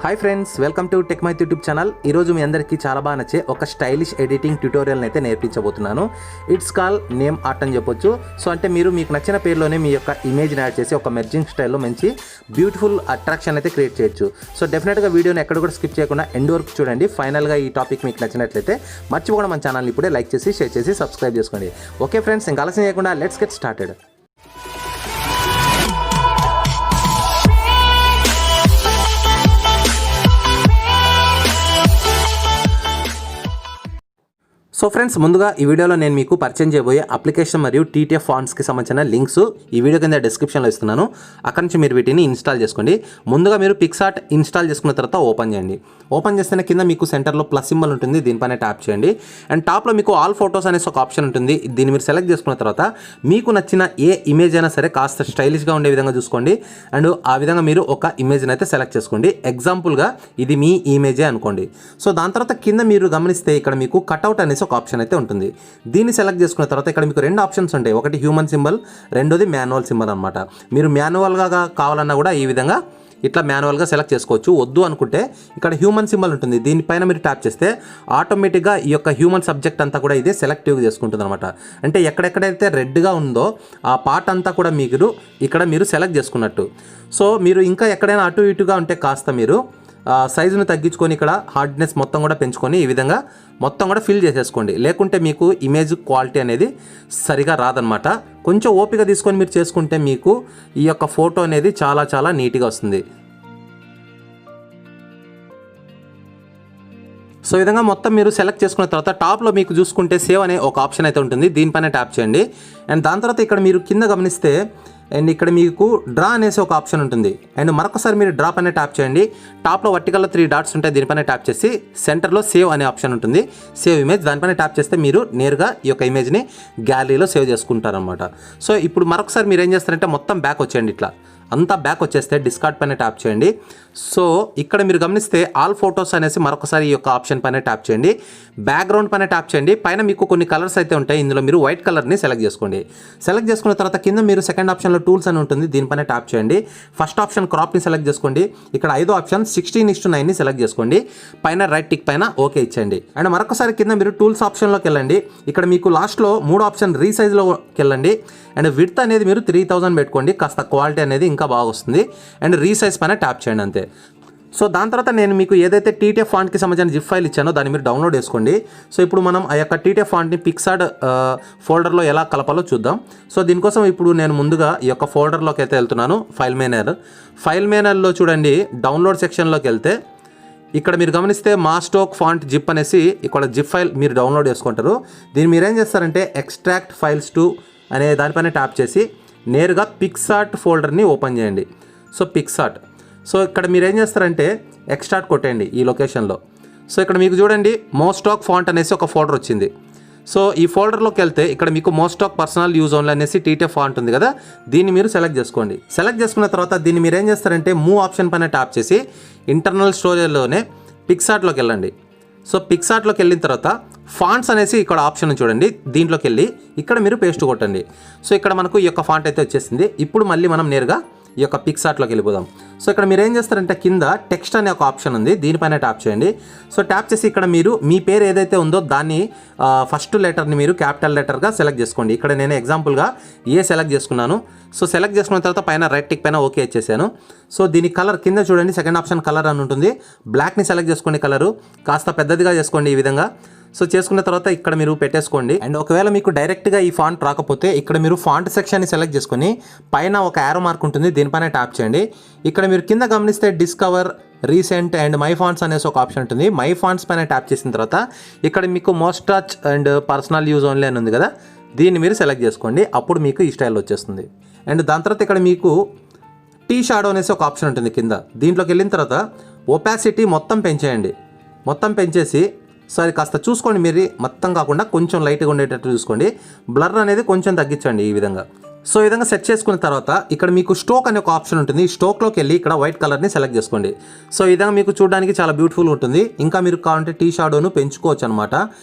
Hi friends, welcome to tech myth YouTube channel. ఈరోజు మీ అందరికీ చాలా బాగా నచ్చే ఒక స్టైలిష్ ఎడిటింగ్ ట్యూటోరియల్ని అయితే నేర్పించబోతున్నాను. ఇట్స్ కాల్ నేమ్ ఆర్ట్ అని చెప్పొచ్చు. సో అంటే మీకు నచ్చిన పేరులోనే మీ యొక్క ఇమేజ్ని యాడ్ చేసి ఒక మెర్జింగ్ స్టైల్లో మంచి బ్యూటిఫుల్ అట్రాక్షన్ అయితే క్రియేట్ చేయొచ్చు. సో డెఫినెట్గా వీడియోని ఎక్కడ కూడా స్కిప్ చేయకుండా ఎండ్ వరకు చూడండి. ఫైనల్గా ఈ టాపిక్ మీకు నచ్చినట్లయితే మర్చిపోకుండా మన ఛానల్ని ఇప్పుడే లైక్ చేసి షేర్ చేసి సబ్స్క్రైబ్ చేసుకోండి. ఓకే ఫ్రెండ్స్, ఇంకా ఆలస్యం చేయకుండా let's get started. So friends, ముందుగా ఈ వీడియోలో నేను మీకు పరిచయం చేయబోయే అప్లికేషన్ మరియు టీటీఎఫ్ ఫాంట్స్కి సంబంధించిన లింక్స్ ఈ వీడియో కింద డిస్క్రిప్షన్లో ఇస్తున్నాను. అక్కడి నుంచి మీరు వీటిని ఇన్స్టాల్ చేసుకోండి. ముందుగా మీరు పిక్సార్ట్ ఇన్స్టాల్ చేసుకున్న తర్వాత ఓపెన్ చేయండి. ఓపెన్ చేస్తేనే కింద మీకు సెంటర్లో ప్లస్ సింబల్ ఉంటుంది, దీనిపైన ట్యాప్ చేయండి. అండ్ టాప్లో మీకు ఆల్ ఫొటోస్ అనేసి ఒక ఆప్షన్ ఉంటుంది. దీన్ని మీరు సెలెక్ట్ చేసుకున్న తర్వాత మీకు నచ్చిన ఏ ఇమేజ్ అయినా సరే కాస్త స్టైలిష్గా ఉండే విధంగా చూసుకోండి. అండ్ ఆ విధంగా మీరు ఒక ఇమేజ్ని అయితే సెలెక్ట్ చేసుకోండి. ఎగ్జాంపుల్గా ఇది మీ ఇమేజే అనుకోండి. సో దాని తర్వాత కింద మీరు గమనిస్తే ఇక్కడ మీకు కట్అవుట్ అనేసి ఒక ఆప్షన్ అయితే ఉంటుంది. దీన్ని సెలెక్ట్ చేసుకున్న తర్వాత ఇక్కడ మీకు రెండు ఆప్షన్స్ ఉంటాయి. ఒకటి హ్యూమన్ సింబల్, రెండోది మాన్యువల్ సింబల్ అనమాట. మీరు మాన్యువల్గా కావాలన్నా కూడా ఈ విధంగా ఇట్లా మాన్యువల్గా సెలెక్ట్ చేసుకోవచ్చు. వద్దు అనుకుంటే ఇక్కడ హ్యూమన్ సింబల్ ఉంటుంది, దీనిపైన మీరు ట్యాప్ చేస్తే ఆటోమేటిక్గా ఈ యొక్క హ్యూమన్ సబ్జెక్ట్ అంతా కూడా ఇదే సెలెక్టివ్గా చేసుకుంటుంది అనమాట. అంటే ఎక్కడెక్కడైతే రెడ్గా ఉందో ఆ పార్ట్ అంతా కూడా మీరు సెలెక్ట్ చేసుకున్నట్టు. సో మీరు ఇంకా ఎక్కడైనా అటు ఇటుగా ఉంటే కాస్త మీరు సైజును తగ్గించుకొని ఇక్కడ హార్డ్నెస్ మొత్తం కూడా పెంచుకొని ఈ విధంగా మొత్తం కూడా ఫిల్ చేసేసుకోండి. లేకుంటే మీకు ఇమేజ్ క్వాలిటీ అనేది సరిగా రాదనమాట. కొంచెం ఓపిక తీసుకొని మీరు చేసుకుంటే మీకు ఈ యొక్క ఫోటో అనేది చాలా చాలా నీట్గా వస్తుంది. సో ఈ విధంగా మొత్తం మీరు సెలెక్ట్ చేసుకున్న తర్వాత టాప్లో మీకు చూసుకుంటే సేవ్ అనే ఒక ఆప్షన్ అయితే ఉంటుంది, దీనిపైన ట్యాప్ చేయండి. అండ్ దాని తర్వాత ఇక్కడ మీరు కింద గమనిస్తే అండ్ ఇక్కడ మీకు డ్రా అనేసి ఒక ఆప్షన్ ఉంటుంది. అండ్ మరొకసారి మీరు డ్రా పైన ట్యాప్ చేయండి. టాప్లో వర్టికల్లో 3 డాట్స్ ఉంటాయి, దీనిపైన ట్యాప్ చేసి సెంటర్లో సేవ్ అనే ఆప్షన్ ఉంటుంది, సేవ్ ఇమేజ్. దానిపైన ట్యాప్ చేస్తే మీరు నేరుగా ఈ యొక్క ఇమేజ్ని గ్యాలరీలో సేవ్ చేసుకుంటారనమాట. సో ఇప్పుడు మరొకసారి మీరు ఏం చేస్తారంటే మొత్తం బ్యాక్ వచ్చేయండి. ఇట్లా అంతా బ్యాక్ వచ్చేస్తే డిస్కార్డ్ పైన ట్యాప్ చేయండి. సో ఇక్కడ మీరు గమనిస్తే ఆల్ ఫొటోస్ అనేసి మరొకసారి ఈ యొక్క ఆప్షన్ పైన ట్యాప్ చేయండి. బ్యాక్గ్రౌండ్ పైన ట్యాప్ చేయండి. పైన మీకు కొన్ని కలర్స్ అయితే ఉంటాయి, ఇందులో మీరు వైట్ కలర్ని సెలెక్ట్ చేసుకోండి. సెలెక్ట్ చేసుకున్న తర్వాత కింద మీరు సెకండ్ ఆప్షన్లో టూల్స్ అని ఉంటుంది, దీనిపైన ట్యాప్ చేయండి. ఫస్ట్ ఆప్షన్ క్రాప్ని సెలెక్ట్ చేసుకోండి. ఇక్కడ 5వ ఆప్షన్ 16:9ని సెలెక్ట్ చేసుకోండి. పైన రైట్ టిక్ పైన ఓకే ఇచ్చండి. అండ్ మరొకసారి కింద మీరు టూల్స్ ఆప్షన్లోకి వెళ్ళండి. ఇక్కడ మీకు లాస్ట్లో 3వ ఆప్షన్ రీసైజ్లోకి వెళ్ళండి. అండ్ విడ్త్ అనేది మీరు 3000 పెట్టుకోండి, కాస్త క్వాలిటీ అనేది ఇంకా బాగా వస్తుంది. అండ్ రీసైజ్ పైన ట్యాప్ చేయండి అంతే. సో దాని తర్వాత నేను మీకు ఏదైతే టీటీఎఫ్ ఫాంట్కి సంబంధించిన జిప్ ఫైల్ ఇచ్చానో దాన్ని మీరు డౌన్లోడ్ చేసుకోండి. సో ఇప్పుడు మనం ఆ యొక్క టీటీఎఫ్ ఫాంట్ని పిక్సార్ట్ ఫోల్డర్లో ఎలా కలపాలో చూద్దాం. సో దీనికోసం ఇప్పుడు నేను ముందుగా ఈ యొక్క ఫోల్డర్లోకి అయితే వెళ్తున్నాను. ఫైల్ మేనర్లో చూడండి, డౌన్లోడ్ సెక్షన్లోకి వెళ్తే ఇక్కడ మీరు గమనిస్తే మాస్టోక్ ఫాంట్ జిప్ అనేసి ఇక్కడ జిప్ ఫైల్ మీరు డౌన్లోడ్ చేసుకుంటారు. దీన్ని మీరు ఏం చేస్తారంటే ఎక్స్ట్రాక్ట్ ఫైల్స్ టు అనే దానిపైన ట్యాప్ చేసి నేరుగా పిక్సార్ట్ ఫోల్డర్ని ఓపెన్ చేయండి. సో పిక్సార్ట్, సో ఇక్కడ మీరు ఏం చేస్తారంటే ఎక్స్ట్రాక్ట్ కొట్టండి ఈ లొకేషన్లో. సో ఇక్కడ మీకు చూడండి మోస్టాక్ ఫాంట్ అనేసి ఒక ఫోల్డర్ వచ్చింది. సో ఈ ఫోల్డర్లోకి వెళ్తే ఇక్కడ మీకు మోస్టాక్ పర్సనల్ యూజ్ ఓన్లీ అనేసి టీటీఎఫ్ ఫాంట్ ఉంది కదా, దీన్ని మీరు సెలెక్ట్ చేసుకోండి. సెలెక్ట్ చేసుకున్న తర్వాత దీన్ని మీరు ఏం చేస్తారంటే మూవ్ ఆప్షన్ పైన ట్యాప్ చేసి ఇంటర్నల్ స్టోరేజ్లోనే పిక్సార్ట్లోకి వెళ్ళండి. సో పిక్సార్ట్లోకి వెళ్ళిన తర్వాత ఫాంట్స్ అనేసి ఇక్కడ ఆప్షన్ చూడండి, దీంట్లోకి వెళ్ళి ఇక్కడ మీరు పేస్ట్ కొట్టండి. సో ఇక్కడ మనకు ఈ యొక్క ఫాంట్ అయితే వచ్చేసింది. ఇప్పుడు మళ్ళీ మనం నేరుగా ఈ యొక్క పిక్సార్ట్లోకి వెళ్ళిపోదాం. సో ఇక్కడ మీరు ఏం చేస్తారంటే కింద టెక్స్ట్ అనే ఒక ఆప్షన్ ఉంది, దీనిపైన ట్యాప్ చేయండి. సో ట్యాప్ చేసి ఇక్కడ మీరు మీ పేరు ఏదైతే ఉందో దాన్ని ఫస్ట్ లెటర్ని మీరు క్యాపిటల్ లెటర్గా సెలెక్ట్ చేసుకోండి. ఇక్కడ నేను ఎగ్జాంపుల్గా సెలెక్ట్ చేసుకున్నాను. సో సెలెక్ట్ చేసుకున్న తర్వాత పైన రైట్ టిక్ పైన ఓకే ఇచ్చేసాను. సో దీని కలర్ కింద చూడండి సెకండ్ ఆప్షన్ కలర్ అని ఉంటుంది, బ్లాక్ని సెలెక్ట్ చేసుకోండి. కలరు కాస్త పెద్దదిగా చేసుకోండి ఈ విధంగా. సో చేసుకున్న తర్వాత ఇక్కడ మీరు పెట్టేసుకోండి. అండ్ ఒకవేళ మీకు డైరెక్ట్గా ఈ ఫాంట్ రాకపోతే ఇక్కడ మీరు ఫాంట్ సెక్షన్ని సెలెక్ట్ చేసుకొని పైన ఒక యారో మార్క్ ఉంటుంది, దీనిపైన ట్యాప్ చేయండి. ఇక్కడ మీరు కింద గమనిస్తే discover, recent and my fonts అనేసి ఒక ఆప్షన్ ఉంటుంది. మై ఫాంట్స్ పైన ట్యాప్ చేసిన తర్వాత ఇక్కడ మీకు most touch and personal use only అని ఉంది కదా, దీన్ని మీరు సెలెక్ట్ చేసుకోండి. అప్పుడు మీకు ఈ స్టైల్ వచ్చేస్తుంది. అండ్ దాని తర్వాత ఇక్కడ మీకు టీ షాడో అనేసి ఒక ఆప్షన్ ఉంటుంది కింద, దీంట్లోకి వెళ్ళిన తర్వాత ఒపాసిటీ మొత్తం పెంచేయండి. మొత్తం పెంచేసి సరే కాస్త చూసుకోండి, మీరు మొత్తం కాకుండా కొంచెం లైట్గా ఉండేటట్టు చూసుకోండి. బ్లర్ అనేది కొంచెం తగ్గించండి ఈ విధంగా. సో ఈ విధంగా సెట్ చేసుకున్న తర్వాత ఇక్కడ మీకు స్టోక్ అనే ఒక ఆప్షన్ ఉంటుంది. ఈ స్టోక్లోకి వెళ్ళి ఇక్కడ వైట్ కలర్ని సెలెక్ట్ చేసుకోండి. సో ఈ విధంగా మీకు చూడడానికి చాలా బ్యూటిఫుల్ ఉంటుంది. ఇంకా మీరు కావాలంటే టీ షాడోను పెంచుకోవచ్చు అనమాట.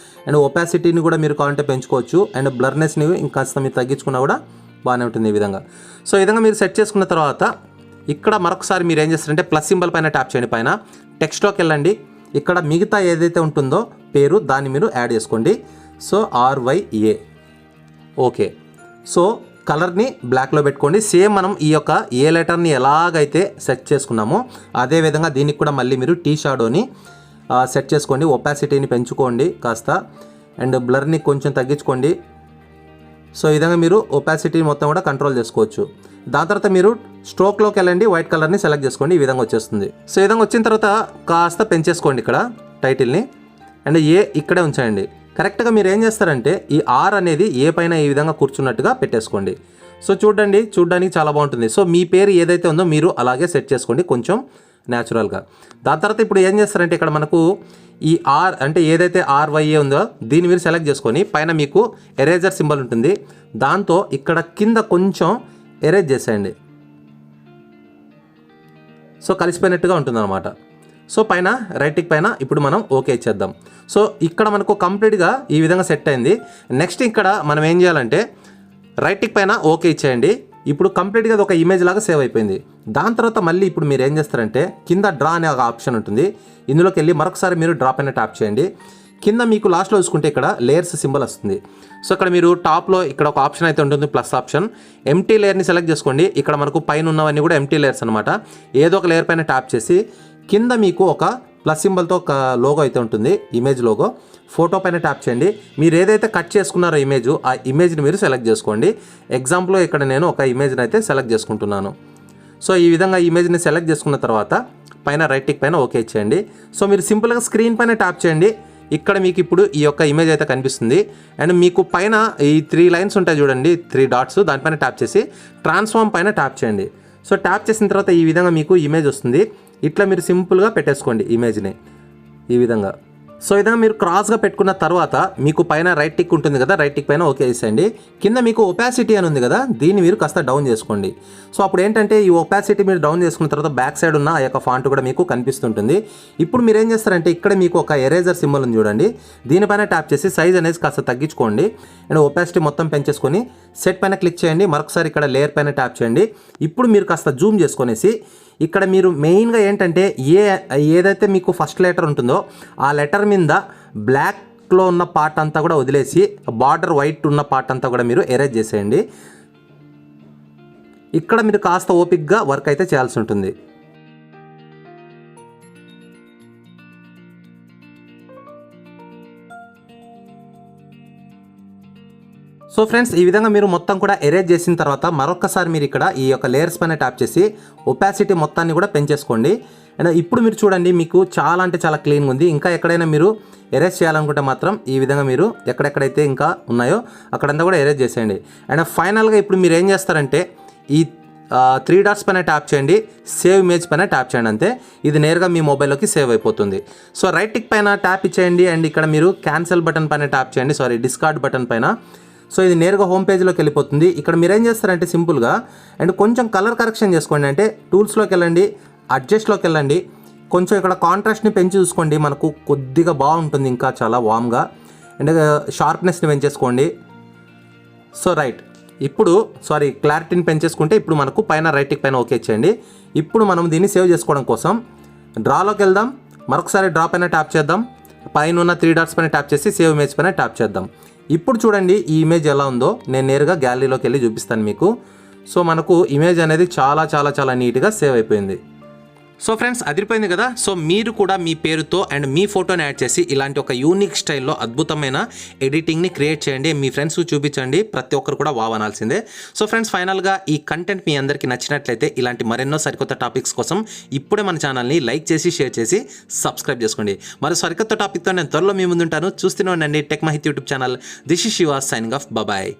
అండ్ ఒపాసిటీని కూడా మీరు కావాలంటే పెంచుకోవచ్చు. అండ్ బ్లర్నెస్ని ఇంకాస్త మీరు తగ్గించుకున్నా కూడా బాగానే ఉంటుంది ఈ విధంగా. సో ఈ విధంగా మీరు సెట్ చేసుకున్న తర్వాత ఇక్కడ మరొకసారి మీరు ఏం చేస్తారంటే ప్లస్ సింబల్ పైన ట్యాప్ చేయండి. పైన టెక్స్ట్లోకి వెళ్ళండి. ఇక్కడ మిగతా ఏదైతే ఉంటుందో పేరు దాన్ని మీరు యాడ్ చేసుకోండి. So RYA. ఓకే. సో కలర్ని బ్లాక్లో పెట్టుకోండి. సేమ్ మనం ఈ యొక్క ఏ లెటర్ని ఎలాగైతే సెట్ చేసుకున్నామో అదేవిధంగా దీనికి కూడా మళ్ళీ మీరు టీ షాడోని సెట్ చేసుకోండి. ఒపాసిటీని పెంచుకోండి కాస్త, అండ్ బ్లర్ని కొంచెం తగ్గించుకోండి. సో ఈ విధంగా మీరు ఒపాసిటీ మొత్తం కూడా కంట్రోల్ చేసుకోవచ్చు. దాని తర్వాత మీరు స్ట్రోక్లోకి వెళ్ళండి, వైట్ కలర్ని సెలెక్ట్ చేసుకోండి. ఈ విధంగా వచ్చేస్తుంది. సో ఈ విధంగా వచ్చిన తర్వాత కాస్త పెంచేసుకోండి ఇక్కడ టైటిల్ని, అండ్ ఏ ఇక్కడే ఉంచండి. కరెక్ట్గా మీరు ఏం చేస్తారంటే ఈ R అనేది ఏ పైన ఈ విధంగా కూర్చున్నట్టుగా పెట్టేసుకోండి. సో చూడడానికి చాలా బాగుంటుంది. సో మీ పేరు ఏదైతే ఉందో మీరు అలాగే సెట్ చేసుకోండి కొంచెం న్యాచురల్గా. దాని తర్వాత ఇప్పుడు ఏం చేస్తారంటే ఇక్కడ మనకు ఈ R అంటే ఏదైతే RYA ఉందో దీన్ని మీరు సెలెక్ట్ చేసుకొని పైన మీకు ఎరేజర్ సింబల్ ఉంటుంది, దాంతో ఇక్కడ కింద కొంచెం ఎరేజ్ చేసేయండి. సో కలిసిపోయినట్టుగా ఉంటుందన్నమాట. సో పైన రైట్ టిక్ పైన ఇప్పుడు మనం ఓకే ఇచ్చేద్దాం. సో ఇక్కడ మనకు కంప్లీట్గా ఈ విధంగా సెట్ అయింది. నెక్స్ట్ ఇక్కడ మనం ఏం చేయాలంటే రైట్ టిక్ పైన ఓకే ఇచ్చేయండి. ఇప్పుడు కంప్లీట్గా అది ఒక ఇమేజ్ లాగా సేవ్ అయిపోయింది. దాని తర్వాత మళ్ళీ ఇప్పుడు మీరు ఏం చేస్తారంటే కింద డ్రా అనే ఒక ఆప్షన్ ఉంటుంది, ఇందులోకి వెళ్ళి మరొకసారి మీరు డ్రా పైన ట్యాప్ చేయండి. కింద మీకు లాస్ట్లో చూసుకుంటే ఇక్కడ లేయర్స్ సింబల్ వస్తుంది. సో ఇక్కడ మీరు టాప్లో ఇక్కడ ఒక ఆప్షన్ అయితే ఉంటుంది, ప్లస్ ఆప్షన్. ఎంటీ లేయర్ని సెలెక్ట్ చేసుకోండి. ఇక్కడ మనకు పైన ఉన్నవన్నీ కూడా ఎంటీ లేయర్స్ అనమాట. ఏదో ఒక లేయర్ పైన ట్యాప్ చేసి కింద మీకు ఒక ప్లస్ సింబల్తో ఒక లోగో అయితే ఉంటుంది, ఇమేజ్ లోగో. ఫోటో పైన ట్యాప్ చేయండి. మీరు ఏదైతే కట్ చేసుకున్నారో ఇమేజ్, ఆ ఇమేజ్ని మీరు సెలెక్ట్ చేసుకోండి. ఎగ్జాంపుల్ ఇక్కడ నేను ఒక ఇమేజ్ని అయితే సెలెక్ట్ చేసుకుంటున్నాను. సో ఈ విధంగా ఇమేజ్ని సెలెక్ట్ చేసుకున్న తర్వాత పైన రైట్ టిక్ పైన ఓకే చేయండి. సో మీరు సింపుల్గా స్క్రీన్ పైన ట్యాప్ చేయండి. ఇక్కడ మీకు ఇప్పుడు ఈ యొక్క ఇమేజ్ అయితే కనిపిస్తుంది. అండ్ మీకు పైన ఈ 3 లైన్స్ ఉంటాయి చూడండి, 3 డాట్స్, దానిపైన ట్యాప్ చేసి ట్రాన్స్ఫార్మ్ పైన ట్యాప్ చేయండి. సో ట్యాప్ చేసిన తర్వాత ఈ విధంగా మీకు ఇమేజ్ వస్తుంది. ఇట్లా మీరు సింపుల్గా పెట్టేసుకోండి ఇమేజ్ని ఈ విధంగా. సో ఈ విధంగా మీరు క్రాస్గా పెట్టుకున్న తర్వాత మీకు పైన రైట్ టిక్ ఉంటుంది కదా, రైట్ టిక్ పైన ఓకే చేసేయండి. కింద మీకు ఒపాసిటీ అని ఉంది కదా, దీన్ని మీరు కాస్త డౌన్ చేసుకోండి. సో అప్పుడు ఏంటంటే ఈ ఒపాసిటీ మీరు డౌన్ చేసుకున్న తర్వాత బ్యాక్ సైడ్ ఉన్న ఆ యొక్క ఫాంట్ కూడా మీకు కనిపిస్తుంటుంది. ఇప్పుడు మీరు ఏం చేస్తారంటే ఇక్కడ మీకు ఒక ఎరేజర్ సింబల్ ఉంది చూడండి, దీనిపైన ట్యాప్ చేసి సైజ్ అనేది కాస్త తగ్గించుకోండి. అండ్ ఒపాసిటీ మొత్తం పెంచేసుకొని సెట్ పైన క్లిక్ చేయండి. మరొకసారి ఇక్కడ లేయర్ పైన ట్యాప్ చేయండి. ఇప్పుడు మీరు కాస్త జూమ్ చేసుకొనేసి ఇక్కడ మీరు మెయిన్గా ఏంటంటే ఏదైతే మీకు ఫస్ట్ లెటర్ ఉంటుందో ఆ లెటర్ మీద బ్లాక్లో ఉన్న పార్ట్ అంతా కూడా వదిలేసి బార్డర్ వైట్ ఉన్న పార్ట్ అంతా కూడా మీరు ఎరేజ్ చేసేయండి. ఇక్కడ మీరు కాస్త ఓపిక్గా వర్క్ అయితే చేయాల్సి ఉంటుంది. సో ఫ్రెండ్స్ ఈ విధంగా మీరు మొత్తం కూడా ఎరేజ్ చేసిన తర్వాత మరొకసారి మీరు ఇక్కడ ఈ యొక్క లేయర్స్ పైన ట్యాప్ చేసి ఒపాసిటీ మొత్తాన్ని కూడా పెంచేసుకోండి. అండ్ ఇప్పుడు మీరు చూడండి మీకు చాలా అంటే చాలా క్లీన్గా ఉంది. ఇంకా ఎక్కడైనా మీరు ఎరేజ్ చేయాలనుకుంటే మాత్రం ఈ విధంగా మీరు ఎక్కడెక్కడైతే ఇంకా ఉన్నాయో అక్కడంతా కూడా ఎరేజ్ చేసేయండి. అండ్ ఫైనల్గా ఇప్పుడు మీరు ఏం చేస్తారంటే ఈ 3 డాట్స్ పైన ట్యాప్ చేయండి, సేవ్ ఇమేజ్ పైన ట్యాప్ చేయండి. అంతే, ఇది నేరుగా మీ మొబైల్లోకి సేవ్ అయిపోతుంది. సో రైట్ టిక్ పైన ట్యాప్ ఇచ్చేయండి అండ్ ఇక్కడ మీరు క్యాన్సిల్ బటన్ పైన ట్యాప్ చేయండి, డిస్కార్డ్ బటన్ పైన. సో ఇది నేరుగా హోమ్ పేజ్లోకి వెళ్ళిపోతుంది. ఇక్కడ మీరు ఏం చేస్తారంటే సింపుల్గా అండ్ కొంచెం కలర్ కరెక్షన్ చేసుకోండి. అంటే టూల్స్లోకి వెళ్ళండి, అడ్జస్ట్లోకి వెళ్ళండి, కొంచెం ఇక్కడ కాంట్రాస్ట్ని పెంచి చూసుకోండి, మనకు కొద్దిగా బాగుంటుంది, ఇంకా చాలా వామ్గా. అండ్ షార్ప్నెస్ని పెంచేసుకోండి. సో ఇప్పుడు క్లారిటీని పెంచేసుకుంటే ఇప్పుడు మనకు పైన రైట్ టిక్ పైన ఓకే చేయండి. ఇప్పుడు మనం దీన్ని సేవ్ చేసుకోవడం కోసం డ్రాలోకి వెళ్దాం. మరొకసారి డ్రా పైన ట్యాప్ చేద్దాం. పైన ఉన్న 3 డాట్స్ పైన ట్యాప్ చేసి సేవ్ ఇమేజ్ పైన ట్యాప్ చేద్దాం. ఇప్పుడు చూడండి ఈ ఇమేజ్ ఎలా ఉందో నేను నేరుగా గ్యాలరీలోకి వెళ్ళి చూపిస్తాను మీకు. సో మనకు ఇమేజ్ అనేది చాలా చాలా చాలా నీట్గా సేవ్ అయిపోయింది. సో ఫ్రెండ్స్ అదిరిపోయింది కదా. సో మీరు కూడా మీ పేరుతో అండ్ మీ ఫోటోని యాడ్ చేసి ఇలాంటి ఒక యూనిక్ స్టైల్లో అద్భుతమైన ఎడిటింగ్ని క్రియేట్ చేయండి, మీ ఫ్రెండ్స్కి చూపించండి, ప్రతి ఒక్కరు కూడా వావ్ అనాల్సిందే. సో ఫ్రెండ్స్ ఫైనల్గా ఈ కంటెంట్ మీ అందరికీ నచ్చినట్లయితే ఇలాంటి మరెన్నో సరికొత్త టాపిక్స్ కోసం ఇప్పుడే మన ఛానల్ని లైక్ చేసి షేర్ చేసి సబ్స్క్రైబ్ చేసుకోండి. మరి సరికొత్త టాపిక్తో నేను త్వరలో మీ ముందుంటాను. చూస్తూనే ఉండండి tech Mahit YouTube channel. This is Shiva signing off. Bye.